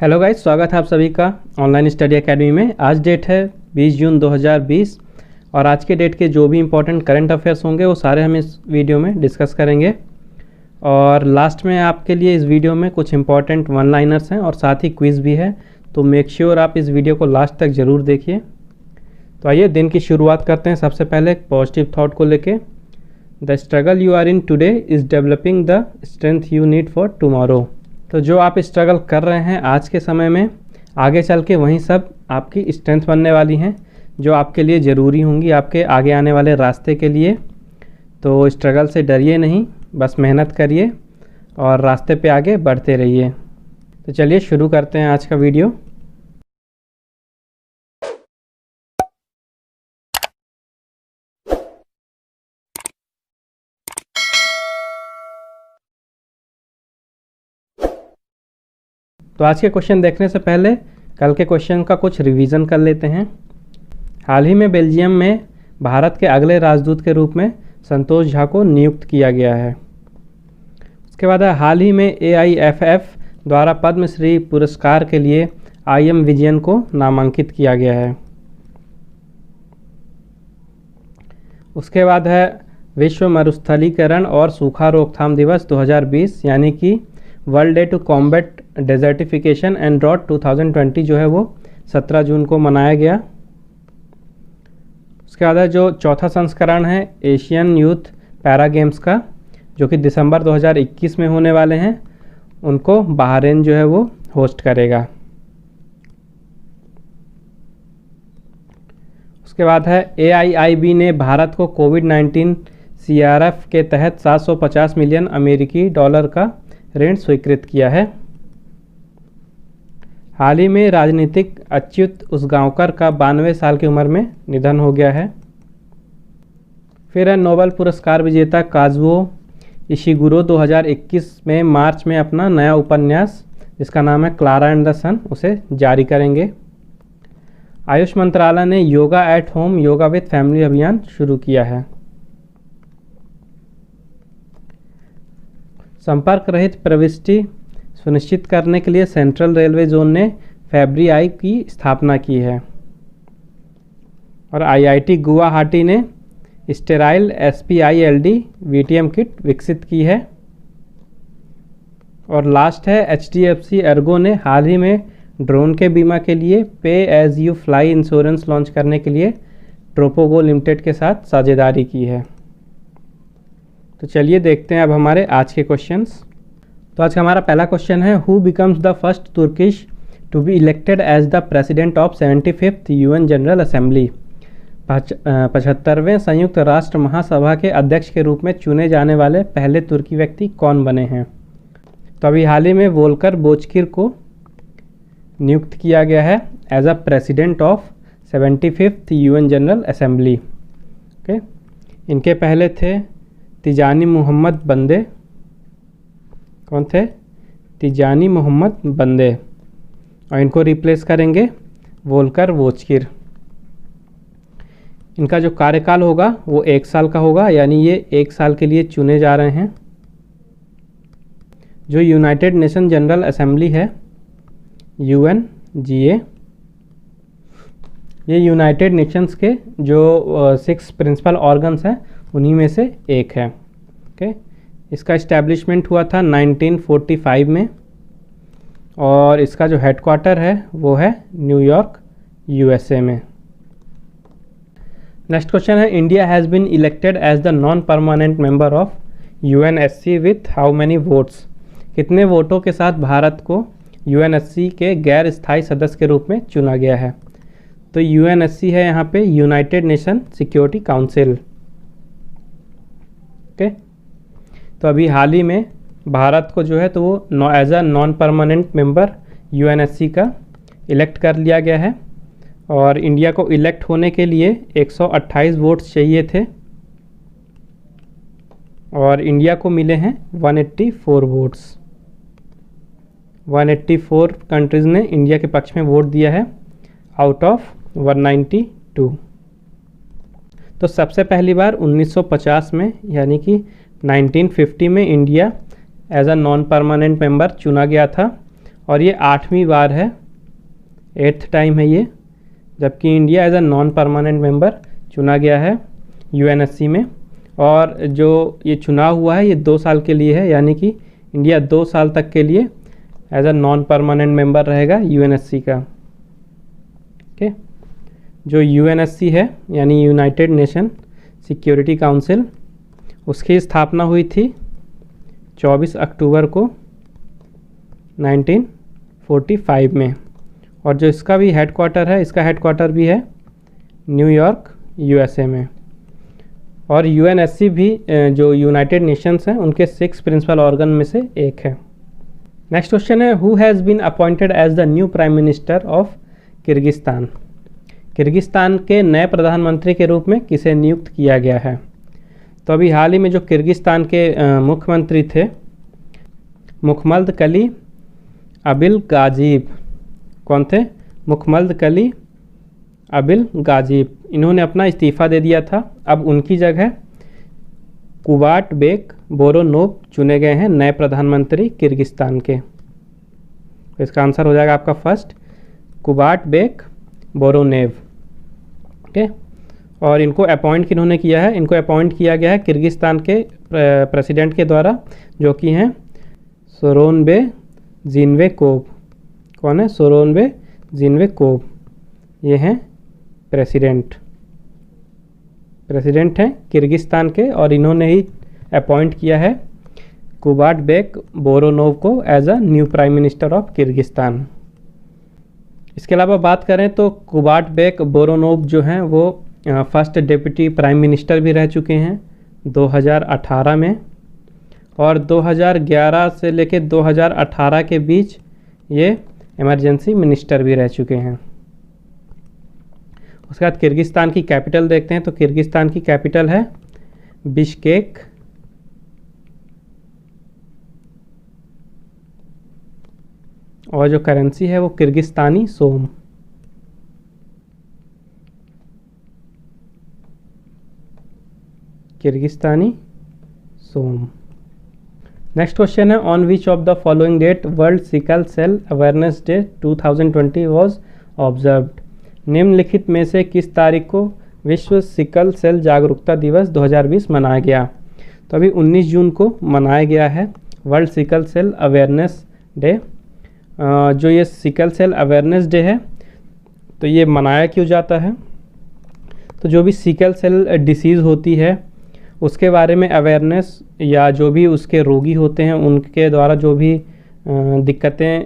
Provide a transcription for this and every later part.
Hello guys, स्वागत है आप सभी का ऑनलाइन स्टडी एकेडमी में। आज डेट है 20 जून 2020 और आज के डेट के जो भी इंपॉर्टेंट करंट अफेयर्स होंगे वो सारे हम इस वीडियो में डिस्कस करेंगे। और लास्ट में आपके लिए इस वीडियो में कुछ इंपॉर्टेंट वन लाइनर्स हैं और साथ ही क्विज़ भी है, तो मेक श्योर आप इस वीडियो को लास्ट तक ज़रूर देखिए। तो आइए दिन की शुरुआत करते हैं। सबसे पहले एक पॉजिटिव थाट को लेके, the struggle you are in today is developing the strength you need for tomorrow. तो जो आप स्ट्रगल कर रहे हैं आज के समय में, आगे चल के वहीं सब आपकी स्ट्रेंथ बनने वाली हैं जो आपके लिए ज़रूरी होंगी आपके आगे आने वाले रास्ते के लिए। तो स्ट्रगल से डरिए नहीं, बस मेहनत करिए और रास्ते पे आगे बढ़ते रहिए। तो चलिए शुरू करते हैं आज का वीडियो। तो आज के क्वेश्चन देखने से पहले कल के क्वेश्चन का कुछ रिवीजन कर लेते हैं। हाल ही में बेल्जियम में भारत के अगले राजदूत के रूप में संतोष झा को नियुक्त किया गया है। उसके बाद हाल ही में AIFF द्वारा पद्मश्री पुरस्कार के लिए IM विजयन को नामांकित किया गया है। उसके बाद है विश्व मरुस्थलीकरण और सूखा रोकथाम दिवस 2020 यानी कि world day to combat desertification and drought 2020 जो है वो 17 जून को मनाया गया। उसके बाद जो चौथा संस्करण है एशियन यूथ पैरा गेम्स का, जो कि दिसंबर 2021 में होने वाले हैं, उनको बहरीन जो है वो होस्ट करेगा। उसके बाद है AIIB ने भारत को कोविड-19 CRF के तहत 750 मिलियन अमेरिकी डॉलर का ऋण स्वीकृत किया है। हाल ही में राजनीतिक अच्युत उसगांवकर का 92 साल की उम्र में निधन हो गया है। फिर है नोबेल पुरस्कार विजेता काजुओ इशिगुरो 2021 में मार्च में अपना नया उपन्यास जिसका नाम है क्लारा एंड द सन उसे जारी करेंगे। आयुष मंत्रालय ने yoga at home yoga with family अभियान शुरू किया है। संपर्क रहित प्रविष्टि सुनिश्चित करने के लिए सेंट्रल रेलवे जोन ने फैब्री-आई की स्थापना की है। और IIT गुवाहाटी ने स्टेराइल SPILD VTM किट विकसित की है। और लास्ट है HDFC एर्गो ने हाल ही में ड्रोन के बीमा के लिए pay as you fly insurance launch करने के लिए ट्रोपोगो लिमिटेड के साथ साझेदारी की है। तो चलिए देखते हैं अब हमारे आज के क्वेश्चंस। तो आज का हमारा पहला क्वेश्चन है, who becomes the first Turkish to be elected as the president of 75th UN general assembly. 75वें संयुक्त राष्ट्र महासभा के अध्यक्ष के रूप में चुने जाने वाले पहले तुर्की व्यक्ति कौन बने हैं? तो अभी हाल ही में वोल्कर बोचकिर को नियुक्त किया गया है as a president of 75th UN general assembly. Okay, इनके पहले थे तिजानी मोहम्मद बंदे। कौन थे? तिजानी मोहम्मद बंदे। और इनको रिप्लेस करेंगे वोल्कर बोचकिर। इनका जो कार्यकाल होगा वो 1 साल का होगा, यानी ये 1 साल के लिए चुने जा रहे हैं। जो यूनाइटेड नेशन जनरल असेंबली है UNGA, ये यूनाइटेड नेशंस के जो 6 प्रिंसिपल ऑर्गन्स हैं उन्हीं में से एक है। ओके, इसका इस्टेब्लिशमेंट हुआ था 1945 में और इसका जो हेडक्वार्टर है वो है न्यूयॉर्क USA में। नेक्स्ट क्वेश्चन है, India has been elected as the non permanent member of UNSC with how many votes. कितने वोटों के साथ भारत को UNSC के गैर स्थायी सदस्य के रूप में चुना गया है? तो UNSC है यहाँ पे United nation security council. Okay, तो अभी हाल ही में भारत को जो है तो वो as a non permanent member UNSC का इलेक्ट कर लिया गया है। और इंडिया को इलेक्ट होने के लिए 128 वोट्स चाहिए थे और इंडिया को मिले हैं 184 वोट्स। 184 कंट्रीज़ ने इंडिया के पक्ष में वोट दिया है आउट ऑफ 192। तो सबसे पहली बार 1950 में यानी कि 1950 में India as a non permanent member चुना गया था और ये 8वीं बार है, 8th टाइम है ये, जबकि India as a non permanent member चुना गया है यूएनएससी में। और जो ये चुनाव हुआ है ये 2 साल के लिए है, यानी कि इंडिया 2 साल तक के लिए as a non permanent member रहेगा यूएनएससी का। ओके, जो यूएनएससी है यानी यूनाइटेड नेशन सिक्योरिटी काउंसिल, उसकी स्थापना हुई थी 24 अक्टूबर को 1945 में। और जो इसका भी हेडक्वार्टर है, इसका हेडक्वार्टर भी है न्यूयॉर्क यूएसए में। और यूएनएससी भी जो यूनाइटेड नेशंस हैं उनके 6 प्रिंसिपल ऑर्गन में से एक है। नेक्स्ट क्वेश्चन है, who has been appointed as the new prime minister of Kyrgyzstan. Kyrgyzstan के नए प्रधानमंत्री के रूप में किसे नियुक्त किया गया है। तो अभी हाल ही में जो किर्गिस्तान के मुख्यमंत्री थे मुखम्मदकली अबिलगाजीव, कौन थे, मुखम्मदकली अबिलगाजीव, इन्होंने अपना इस्तीफ़ा दे दिया था। अब उनकी जगह कुबाटबेक बोरोनोव चुने गए हैं नए प्रधानमंत्री किर्गिस्तान के। तो इसका आंसर हो जाएगा आपका फर्स्ट, कुबाटबेक बोरोनेव। ओके, और इनको अपॉइंट किन्होंने किया है, इनको अपॉइंट किया गया है किर्गिस्तान के प्रेसिडेंट के द्वारा, जो कि हैं सोरोनबे जीनबेकोव। कौन है, सोरोनबे जीनबेकोव, ये हैं प्रेसिडेंट हैं किर्गिस्तान के, और इन्होंने ही अपॉइंट किया है कुबाटबेक बोरोनोव को as a new prime minister of Kyrgyzstan. इसके अलावा बात करें तो कुबाटबेक बोरोनोव जो हैं वो फर्स्ट डिप्टी प्राइम मिनिस्टर भी रह चुके हैं 2018 में, और 2011 से लेकर 2018 के बीच ये इमरजेंसी मिनिस्टर भी रह चुके हैं। उसके बाद किर्गिस्तान की कैपिटल देखते हैं, तो किर्गिस्तान की कैपिटल है बिश्केक, और जो करेंसी है वो Kyrgyzstani som. Kyrgyzstani som. Next question है, on which of the following date world sickle cell awareness day 2020 was observed. निम्नलिखित में से किस तारीख को विश्व सिकल सेल जागरूकता दिवस 2020 मनाया गया। तो अभी 19 जून को मनाया गया है world sickle cell awareness day. जो ये सिकल सेल अवेयरनेस डे है तो ये मनाया क्यों जाता है, तो जो भी सिकल सेल डिसीज़ होती है उसके बारे में अवेयरनेस, या जो भी उसके रोगी होते हैं उनके द्वारा जो भी दिक्कतें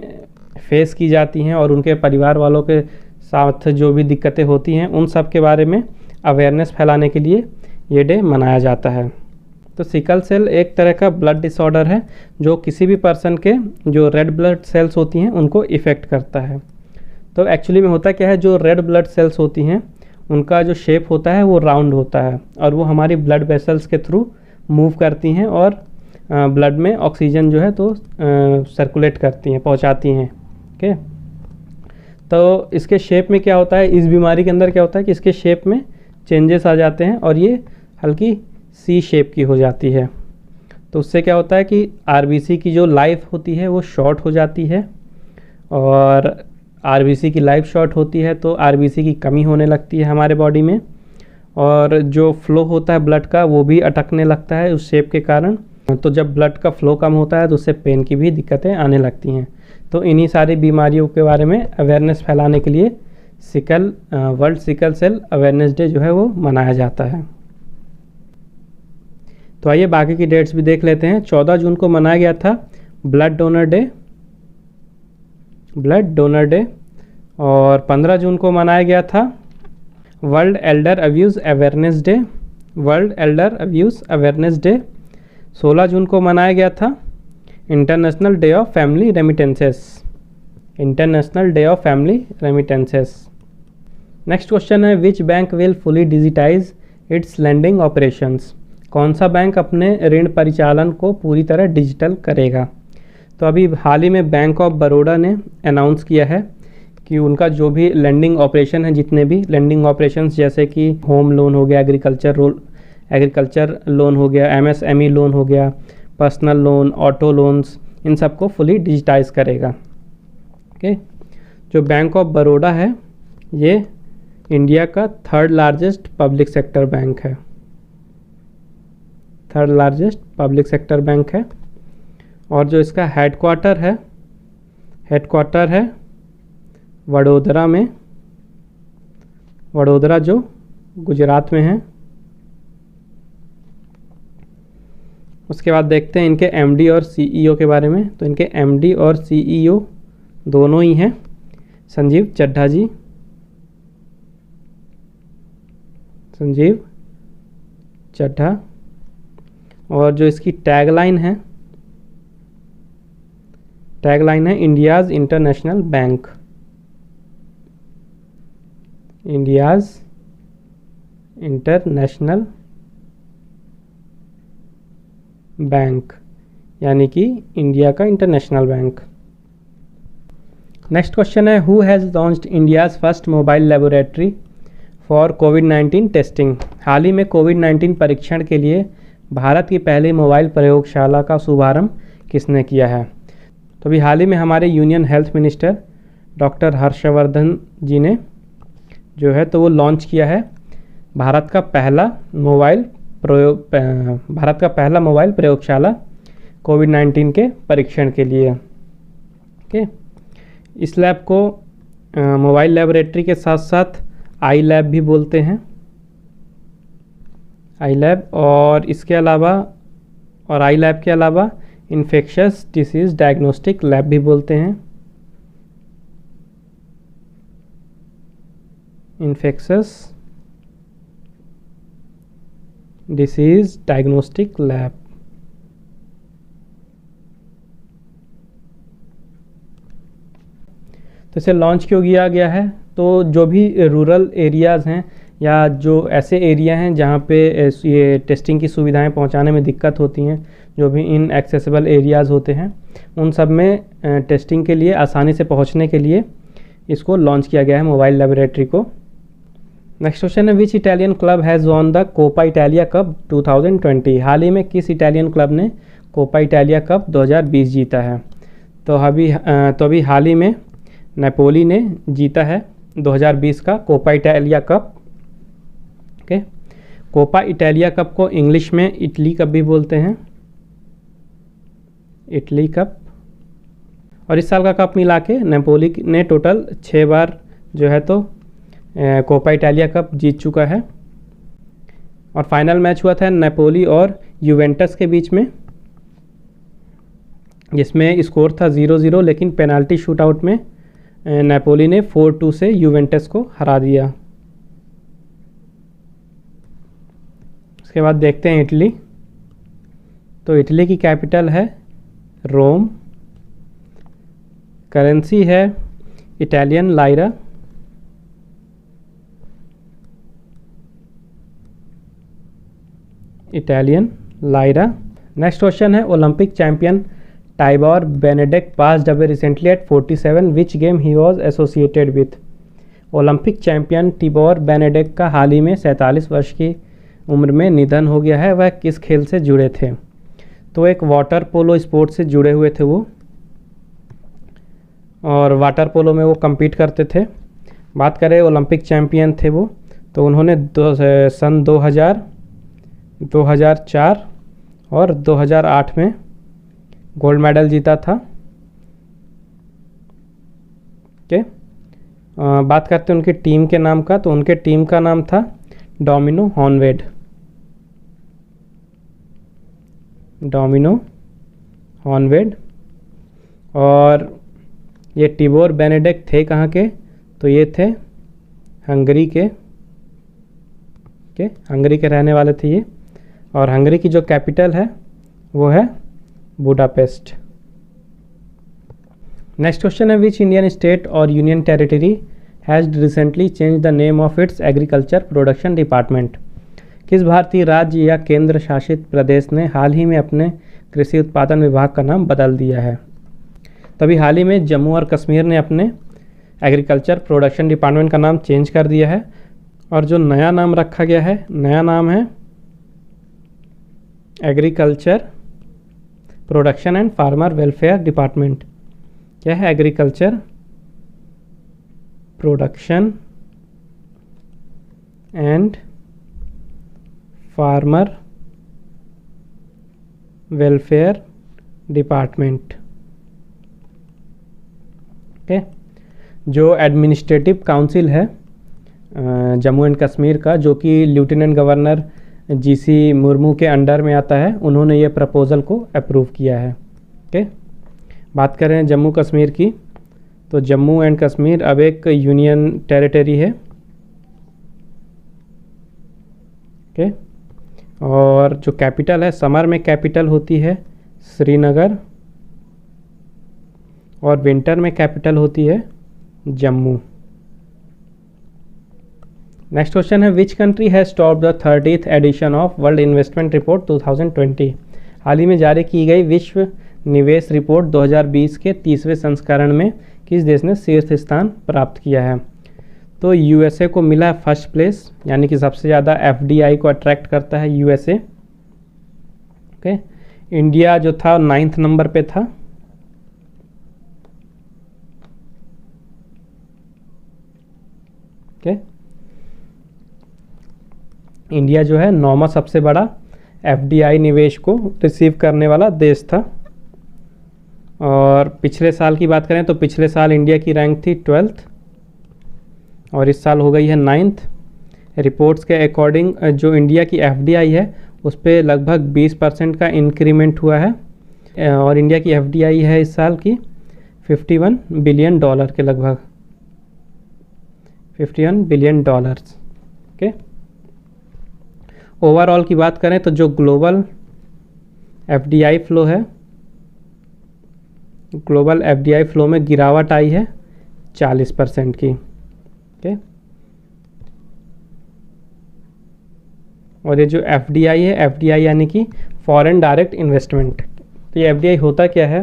फेस की जाती हैं और उनके परिवार वालों के साथ जो भी दिक्कतें होती हैं उन सब के बारे में अवेयरनेस फैलाने के लिए ये डे मनाया जाता है। तो सिकल सेल एक तरह का ब्लड डिसऑर्डर है जो किसी भी पर्सन के जो रेड ब्लड सेल्स होती हैं उनको इफ़ेक्ट करता है। तो एक्चुअली में होता क्या है, जो रेड ब्लड सेल्स होती हैं उनका जो शेप होता है वो राउंड होता है, और वो हमारी ब्लड वेसल्स के थ्रू मूव करती हैं और ब्लड में ऑक्सीजन जो है तो सर्कुलेट करती हैं, पहुंचाती हैं। ओके, तो इसके शेप में क्या होता है, इस बीमारी के अंदर क्या होता है कि इसके शेप में चेंजेस आ जाते हैं और ये हल्की सी शेप की हो जाती है। तो उससे क्या होता है कि आरबीसी की जो लाइफ होती है वो शॉर्ट हो जाती है, और आरबीसी की लाइफ शॉर्ट होती है तो आरबीसी की कमी होने लगती है हमारे बॉडी में, और जो फ्लो होता है ब्लड का वो भी अटकने लगता है उस शेप के कारण। तो जब ब्लड का फ्लो कम होता है तो उससे पेन की भी दिक्कतें आने लगती हैं। तो इन्हीं सारी बीमारियों के बारे में अवेयरनेस फैलाने के लिए world sickle cell awareness day जो है वो मनाया जाता है। तो आइए बाकी की डेट्स भी देख लेते हैं। 14 जून को मनाया गया था ब्लड डोनर डे, और 15 जून को मनाया गया था world elder abuse awareness day. 16 जून को मनाया गया था international day of family remittances. Next question है, which bank will fully digitize its lending operations. कौन सा बैंक अपने ऋण परिचालन को पूरी तरह डिजिटल करेगा। तो अभी हाल ही में बैंक ऑफ बड़ौदा ने अनाउंस किया है कि उनका जो भी लेंडिंग ऑपरेशन है, जितने भी लेंडिंग ऑपरेशंस जैसे कि होम लोन हो गया, एग्रीकल्चर लोन हो गया, एमएसएमई लोन हो गया, पर्सनल लोन, ऑटो लोन्स, इन सबको फुली डिजिटाइज करेगा। ओके। जो बैंक ऑफ बड़ौदा है ये इंडिया का 3rd largest public sector bank है, 3rd largest public sector bank है। और जो इसका हेडक्वार्टर है वडोदरा में, वडोदरा जो गुजरात में है। उसके बाद देखते हैं इनके एमडी और सीईओ के बारे में। तो इनके एमडी और सीईओ दोनों ही हैं संजीव चड्ढा जी, संजीव चड्ढा। और जो इसकी टैगलाइन है India's international bank, India's international bank, यानी कि इंडिया का इंटरनेशनल बैंक। नेक्स्ट क्वेश्चन है, who has launched India's first mobile laboratory for कोविड-19 टेस्टिंग। हाल ही में कोविड-19 परीक्षण के लिए भारत की पहली मोबाइल प्रयोगशाला का शुभारंभ किसने किया है? तो अभी हाल ही में हमारे union health minister doctor Harshvardhan ji ने जो है तो वो लॉन्च किया है भारत का पहला मोबाइल प्रयोगशाला कोविड-19 के परीक्षण के लिए। ओके। इस लैब को मोबाइल लेबोरेटरी के साथ साथ आई लैब भी बोलते हैं, आई लैब। और इसके अलावा और आई लैब के अलावा इन्फेक्शस डिसीज़ डायग्नोस्टिक लैब भी बोलते हैं, इन्फेक्शस डिसीज़ डायग्नोस्टिक लैब। तो इसे लॉन्च क्यों किया गया है? तो जो भी रूरल एरियाज़ हैं या जो ऐसे एरिया हैं जहाँ पे ये टेस्टिंग की सुविधाएं पहुँचाने में दिक्कत होती हैं, जो भी इनएक्सेसिबल एरियाज़ होते हैं, उन सब में टेस्टिंग के लिए आसानी से पहुँचने के लिए इसको लॉन्च किया गया है मोबाइल लेबोरेटरी को। नेक्स्ट क्वेश्चन है, which Italian club has won the Coppa Italia cup 2020। हाल ही में किस इटालियन क्लब ने कोपा इटालिया कप 2020 जीता है? तो अभी हाल ही में नेपोली ने जीता है 2020 का Copa Italia cup. Okay. Copa Italia cup को इंग्लिश में इटली कप भी बोलते हैं, इटली कप। और इस साल का कप मिला के नेपोली ने टोटल 6 बार जो है तो कोपा इटालिया कप जीत चुका है। और फाइनल मैच हुआ था नेपोली और यूवेंटस के बीच में, जिसमें स्कोर था 0-0, लेकिन पेनाल्टी शूटआउट में नेपोली ने 4-2 से यूवेंटस को हरा दिया। उसके बाद देखते हैं इटली। तो इटली की कैपिटल है रोम, करेंसी है Italian lira, Italian lira. Next question है, Olympic champion Tibor Benedek passed away recently at 47, which game he was associated with. Olympic champion Tibor Benedek का हाल ही में 47 वर्ष की उम्र में निधन हो गया है। वह किस खेल से जुड़े थे? तो एक वाटर पोलो स्पोर्ट से जुड़े हुए थे वो, और वाटर पोलो में वो compete करते थे। बात करें ओलंपिक चैंपियन थे वो, तो उन्होंने सन 2000, 2004 और 2008 में गोल्ड मेडल जीता था। ओके। बात करते हैं उनकी टीम के नाम का, तो उनके टीम का नाम था डोमिनो हॉर्नवेड, डोमिनो हॉर्नवेड। और ये टिबोर बेनेडिक्ट थे कहाँ के? तो ये थे हंगरी के, हंगरी के रहने वाले थे ये। और हंगरी की जो कैपिटल है वो है बुडापेस्ट। नेक्स्ट क्वेश्चन है, विच इंडियन स्टेट और union territory has recently change the name of its agriculture production department. किस भारतीय राज्य या केंद्र शासित प्रदेश ने हाल ही में अपने कृषि उत्पादन विभाग का नाम बदल दिया है? तभी हाल ही में जम्मू और कश्मीर ने अपने एग्रीकल्चर प्रोडक्शन डिपार्टमेंट का नाम चेंज कर दिया है। और जो नया नाम रखा गया है, नया नाम है agriculture production and farmer welfare department. क्या है? Agriculture production and farmer welfare department. Okay, जो एडमिनिस्ट्रेटिव काउंसिल है जम्मू एंड कश्मीर का, जो कि लेफ्टिनेंट गवर्नर जीसी मुर्मू के अंडर में आता है, उन्होंने ये प्रपोज़ल को अप्रूव किया है। ओके, बात करें जम्मू कश्मीर की, तो जम्मू एंड कश्मीर अब एक यूनियन टेरिटरी है। ओके, और जो कैपिटल है, समर में कैपिटल होती है श्रीनगर और विंटर में कैपिटल होती है जम्मू। नेक्स्ट क्वेश्चन है, which country has top the 30th edition of world investment report 2020। हाल ही में जारी की गई विश्व निवेश रिपोर्ट 2020 के 30वें संस्करण में किस देश ने शीर्ष स्थान प्राप्त किया है? तो यूएसए को मिला है फर्स्ट प्लेस, यानी कि सबसे ज़्यादा एफडीआई को अट्रैक्ट करता है यूएसए। ओके, इंडिया जो था 9th नंबर पे था। ओके, इंडिया जो है 9वां सबसे बड़ा एफडीआई निवेश को रिसीव करने वाला देश था। और पिछले साल की बात करें तो पिछले साल इंडिया की रैंक थी 12th और इस साल हो गई है 9th। रिपोर्ट्स के अकॉर्डिंग जो इंडिया की एफडीआई है उस पर लगभग 20% का इंक्रीमेंट हुआ है और इंडिया की एफडीआई है इस साल की $51 बिलियन के लगभग, $51 बिलियन। ओके, ओवरऑल की बात करें तो जो ग्लोबल एफडीआई फ्लो है, ग्लोबल एफडीआई फ्लो में गिरावट आई है 40% की। ओके, और ये जो एफडीआई है, एफडीआई यानी कि फॉरेन डायरेक्ट इन्वेस्टमेंट। तो ये एफडीआई होता क्या है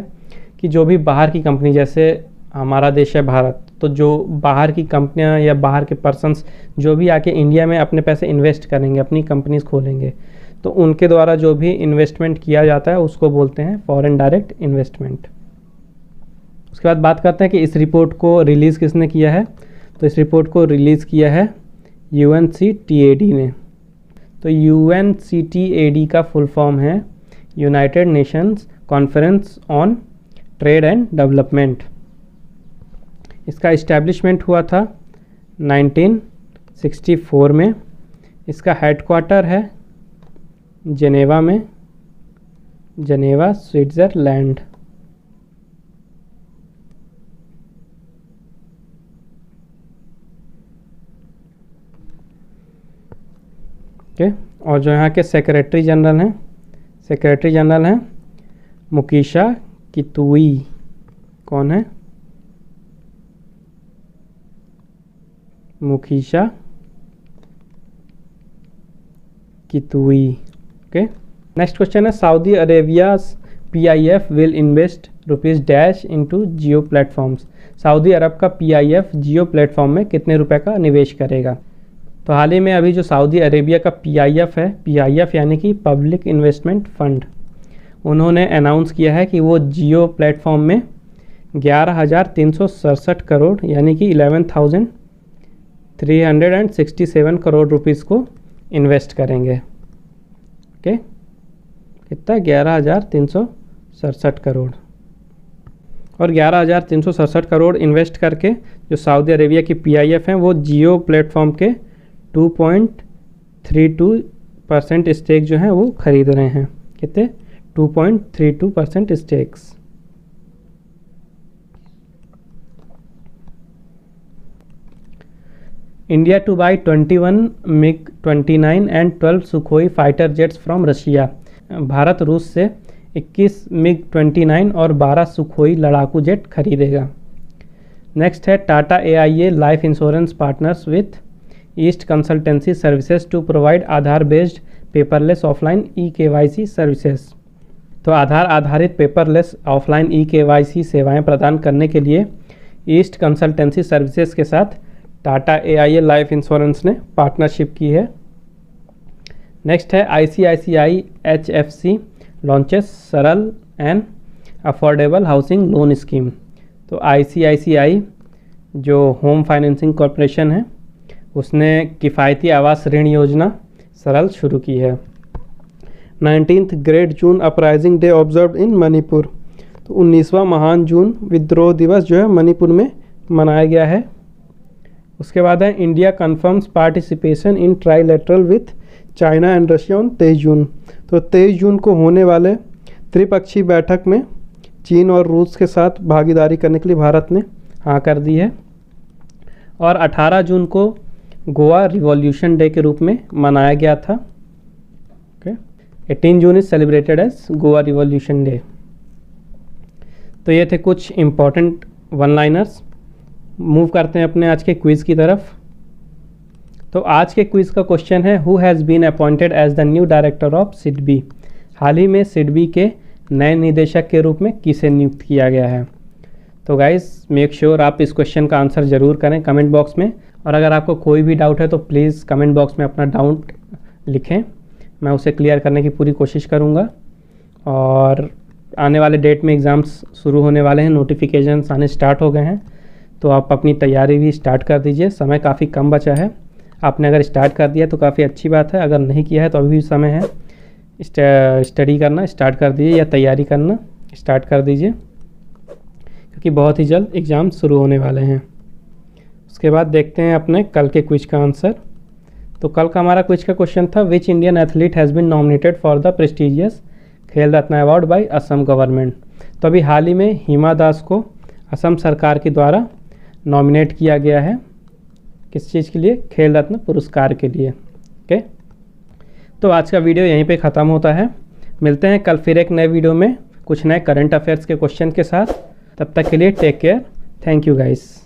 कि जो भी बाहर की कंपनी, जैसे हमारा देश है भारत, तो जो बाहर की कंपनियां या बाहर के पर्सन्स जो भी आके इंडिया में अपने पैसे इन्वेस्ट करेंगे, अपनी कंपनीज खोलेंगे, तो उनके द्वारा जो भी इन्वेस्टमेंट किया जाता है उसको बोलते हैं फॉरेन डायरेक्ट इन्वेस्टमेंट। उसके बाद बात करते हैं कि इस रिपोर्ट को रिलीज़ किसने किया है। तो इस रिपोर्ट को रिलीज़ किया है UNCTAD ने। तो UNCTAD का फुल फॉर्म है United Nations conference on trade and development. इसका इस्टेब्लिशमेंट हुआ था 1964 में। इसका हेडक्वार्टर है जेनेवा में, जेनेवा स्विट्ज़रलैंड। ओके, और जो यहाँ के सेक्रेटरी जनरल हैं मुकीशा कितुई। कौन है? मुकीशा कितुई। ओके, नेक्स्ट क्वेश्चन है, Saudi Arabia PIF will invest ₹डैश इनटू जियो प्लेटफॉर्म्स। सऊदी अरब का PIF जियो प्लेटफॉर्म में कितने रुपए का निवेश करेगा? तो हाल ही में अभी जो सऊदी अरेबिया का PIF है, PIF यानी कि पब्लिक इन्वेस्टमेंट फ़ंड, उन्होंने अनाउंस किया है कि वो जियो प्लेटफॉर्म में 11,367 करोड़ यानी कि 11,367 करोड़ रुपीस को इन्वेस्ट करेंगे। ओके, कितना? 11,367 करोड़। और 11,367 करोड़ इन्वेस्ट करके जो सऊदी अरेबिया की PIF हैं वो जियो प्लेटफॉर्म के 2.32% स्टेक जो हैं वो खरीद रहे हैं। कितने? 2.32% stakes. India two by 21 MiG-29 and 12 Sukhoi fighter jets from Russia. Bharat रूस से 21 MiG-29 और 12 सुखोई लड़ाकू जेट खरीदेगा। नेक्स्ट है, Tata AIA life insurance partners with east consultancy services to provide Aadhaar based paperless offline eKYC services. तो आधार आधारित पेपरलेस ऑफलाइन eKYC सेवाएं प्रदान करने के लिए ईस्ट कंसल्टेंसी सर्विसेज के साथ टाटा AIA लाइफ इंश्योरेंस ने पार्टनरशिप की है। नेक्स्ट है, ICICI HFC लॉन्चेस सरल and affordable housing loan scheme. तो ICICI जो होम फाइनेंसिंग कॉरपोरेशन है उसने किफ़ायती आवास ऋण योजना सरल शुरू की है। 19th great June uprising day observed in Manipur. तो 19वां महान जून विद्रोह दिवस जो है मणिपुर में मनाया गया है। उसके बाद है India confirms participation in trilateral with China and Russia on 23 जून। तो 23 जून को होने वाले त्रिपक्षीय बैठक में चीन और रूस के साथ भागीदारी करने के लिए भारत ने हाँ कर दी है। और 18 जून को गोवा रिवॉल्यूशन डे के रूप में मनाया गया था। Okay, 18 June is celebrated as Goa revolution day. तो ये थे कुछ इम्पॉर्टेंट वन लाइनर्स। मूव करते हैं अपने आज के क्विज़ की तरफ। तो आज के क्विज़ का क्वेश्चन है, who has been appointed as the new director of SIDBI. हाल ही में सिडबी के नए निदेशक के रूप में किसे नियुक्त किया गया है। तो गाइस मेक श्योर आप इस क्वेश्चन का आंसर ज़रूर करें कमेंट बॉक्स में, और अगर आपको कोई भी डाउट है तो प्लीज़ कमेंट बॉक्स में अपना डाउट लिखें, मैं उसे क्लियर करने की पूरी कोशिश करूँगा। और आने वाले डेट में एग्ज़ाम्स शुरू होने वाले हैं, नोटिफिकेशंस आने स्टार्ट हो गए हैं, तो आप अपनी तैयारी भी स्टार्ट कर दीजिए। समय काफ़ी कम बचा है, आपने अगर स्टार्ट कर दिया तो काफ़ी अच्छी बात है, अगर नहीं किया है तो अभी भी समय है। स्टडी करना स्टार्ट कर दीजिए या तैयारी करना स्टार्ट कर दीजिए, क्योंकि बहुत ही जल्द एग्ज़ाम शुरू होने वाले हैं। उसके बाद देखते हैं अपने कल के क्विज का आंसर। तो कल का हमारा क्विज का क्वेश्चन था, which Indian athlete has been nominated for the prestigious Khel Ratna award by Assam government. तो अभी हाल ही में हिमा दास को असम सरकार के द्वारा नॉमिनेट किया गया है, किस चीज़ के लिए, खेल रत्न पुरस्कार के लिए। ओके, तो आज का वीडियो यहीं पे ख़त्म होता है। मिलते हैं कल फिर एक नए वीडियो में कुछ नए करंट अफेयर्स के क्वेश्चन के साथ। तब तक के लिए take care, thank you guys.